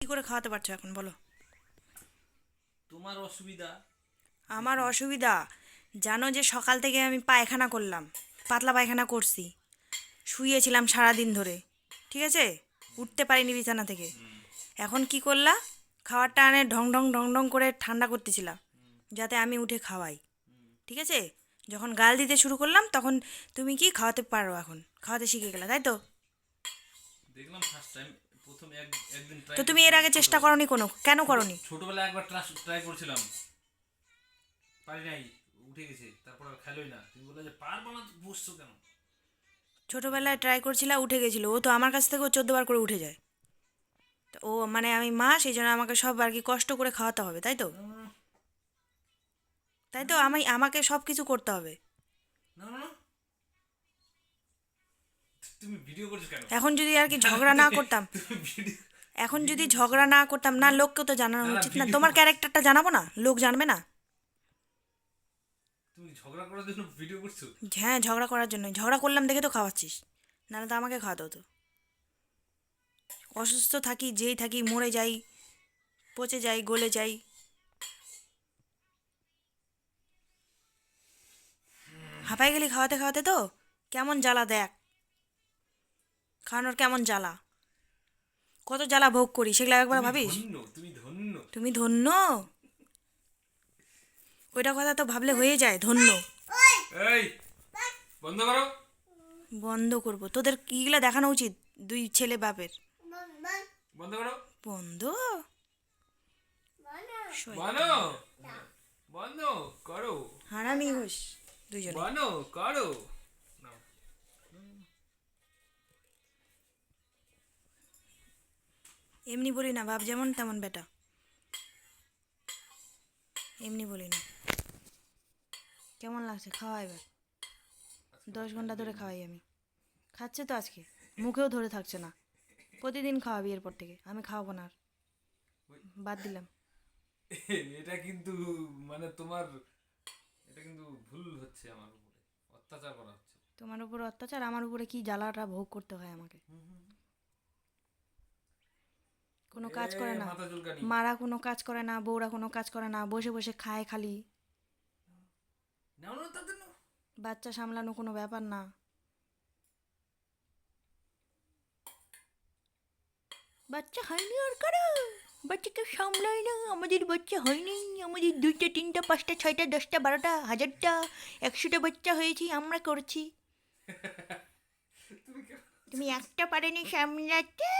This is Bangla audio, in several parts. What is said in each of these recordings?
কি করে খাওয়াতে পারছো এখন বলো? তোমার অসুবিধা। আমার অসুবিধা? জানো যে সকাল থেকে আমি পায়খানা করলাম, পাতলা পায়খানা করছি, শুয়েছিলাম সারাদিন ধরে, ঠিক আছে, উঠতে পারিনি বিছানা থেকে। এখন কি করলা? খাবারটা আনে ঢং ঢং ঢং ঢং করে ঠান্ডা করতেছিলাম যাতে আমি উঠে খাওয়াই, ঠিক আছে। যখন গাল দিতে শুরু করলাম তখন তুমি কি খাওয়াতে পারো, এখন খাওয়াতে শিখে গেলা, তাই তো? দেখলাম ফার্স্ট টাইম, প্রথম একদিন তো ট্রাই তুমি এর করছিলাম আগে চেষ্টা ছোটবেলায়। করনি কোনো, কেন করনি? ছোটবেলায় একবার ট্রাই করছিলাম, পারি নাই, উঠে গেছে। তারপর আর খেলোই না। তুমি বলে যে পারবো না, তো বসছো কেন? ছোটোবেলায় ট্রাই করছিলা, উঠে গেছিলো, ও তো আমার কাছ থেকেও 14 বার করে উঠে যায়। তো ও মানে আমি মা, সেই জন্য আমাকে সব আর কি কষ্ট করে খাওয়াতে হবে, তাই তো? না তাই তো, আমাকে সব কিছু করতে হবে। না না না, তুমি ভিডিও করছো কেন? এখন যদি আর কি না, ঝগড়া না করতাম, তুমি ভিডিও এখন যদি ভিডিও করছো ঝগড়া কেন? না করতাম না, লোককে তো জানানো না না, উচিত না, ভিডিও তোমার ক্যারেক্টারটা জানাবো না, লোক জানবে না? তুমি ঝগড়া করার জন্য ভিডিও করছো? হ্যাঁ, ঝগড়া করার জন্য, ঝগড়া করলাম দেখে তো খাওয়াচ্ছিস, নাহলে তো আমাকে খাওয়াতে হতো। অসুস্থ থাকি, যেই থাকি, মরে যাই, পচে যাই, গলে যাই, হাঁপাই গেলি খাওয়াতে খাওয়াতে, তো কেমন জ্বালা দেখ, খাওয়ানোর কেমন জ্বালা, কত জ্বালা ভোগ করি সেগুলো একবার তুমি ভাবিস? ধন্য, তুমি ধন্য। তুমি ধন্য? ওইটা কথা তো ভাবলে হয়ে যায় ধন্য। এই, বন্ধ করো। বন্ধ করব? তোদের কিগুলা দেখানো উচিত, দুই ছেলে বাপের। বন্ধ করো। বন্ধ? বানো, শয়তান। বন্ধ করো। হারামি হোস দুইজনে। বানো করো। নাও। এমনি বলি না, বাপ যেমন তেমন বেটা, এমনি বলি না। কেমন লাগছে খাওয়া এবার? 10 ঘন্টা ধরে খাওয়াই আমি, খাচ্ছে তো আজকে, মুখেও ধরে থাকছে না। প্রতিদিন খাওয়াবি এরপর থেকে, আমি খাওয়াবো না আর, বাদ দিলাম। এটা কিন্তু, মানে তোমার, এটা কিন্তু ভুল হচ্ছে, আমার উপরে অত্যাচার করা হচ্ছে। তোমার উপর অত্যাচার? আমার উপরে কি জ্বালাটা ভোগ করতে হয় আমাকে? কোনো এ কাজ করে না, মাথা চুলকানি। মারা কোনো কাজ করে না, বউরা কোনো কাজ করে না, বসে বসে খায় খালি, নাও না তাদের নাও। বাচ্চা সামলানো কোনো ব্যাপার না। বাচ্চা হয়নি আর কারো, বাচ্চাকে সামলায় না, আমাদের বাচ্চা হয়নি, আমাদের 2টা 3টা 5টা 6টা 10টা 12টা 1000টা 100টা বাচ্চা হয়েছি, আমরা করছি। তুমি কেন? তুমি একটা পারেনি সামলাতে,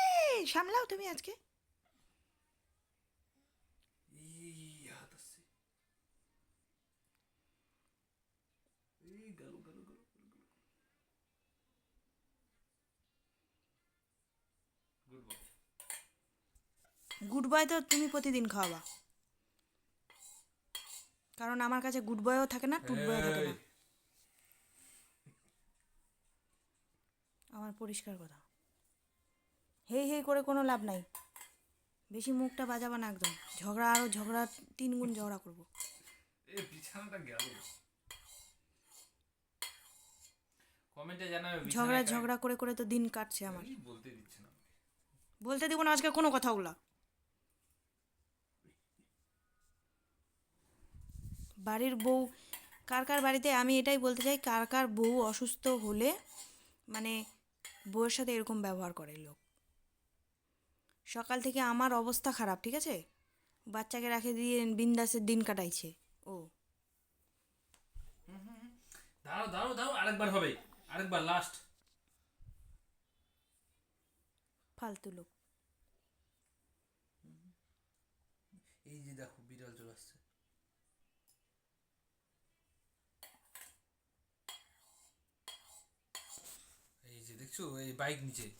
সামলাও তুমি আজকে। এই হাত আসছে। এই গেল গেল গেল। Good boy. গুড বয় তো তুমি প্রতিদিন খাওয়াবা, কারণ আমার কাছে গুড বয়ও থাকে না, টুড বয়ও থাকে এই না। আমার পরিষ্কার কথা, হেই হেই করে কোনো লাভ নাই, বেশি মুখটা বাজাবা না একদম, ঝগড়া আরও ঝগড়া, 3 গুণ ঝগড়া করবো। এই বিছানাটা গেল। কমেন্টে জানাবে ঝগড়া বিছানায় কার। ঝগড়া করে করে তো দিন কাটছে আমার। এই বলতে দিচ্ছে না। বলতে দিব না আজকে কোনো কথাগুলা। বাড়ির বউ, কার কার বাড়িতে, আমি এটাই বলতে চাই, কার কার বউ অসুস্থ হলে মানে বউয়ের সাথে এরকম ব্যবহার করে লোক। সকাল থেকে আমার অবস্থা খারাপ, ঠিক আছে, বাচ্চাকে রাখে দিয়ে বিন্দাসের দিন কাটাইছে ও। দাঁড়াও দাঁড়াও দাঁড়াও, আরেকবার হবে, আরেকবার লাস্ট। ফালতু লোক। এই যে দেখো, বিড়াল চলে আসছে। এই যে দেখছো, এই বাইক নিচে।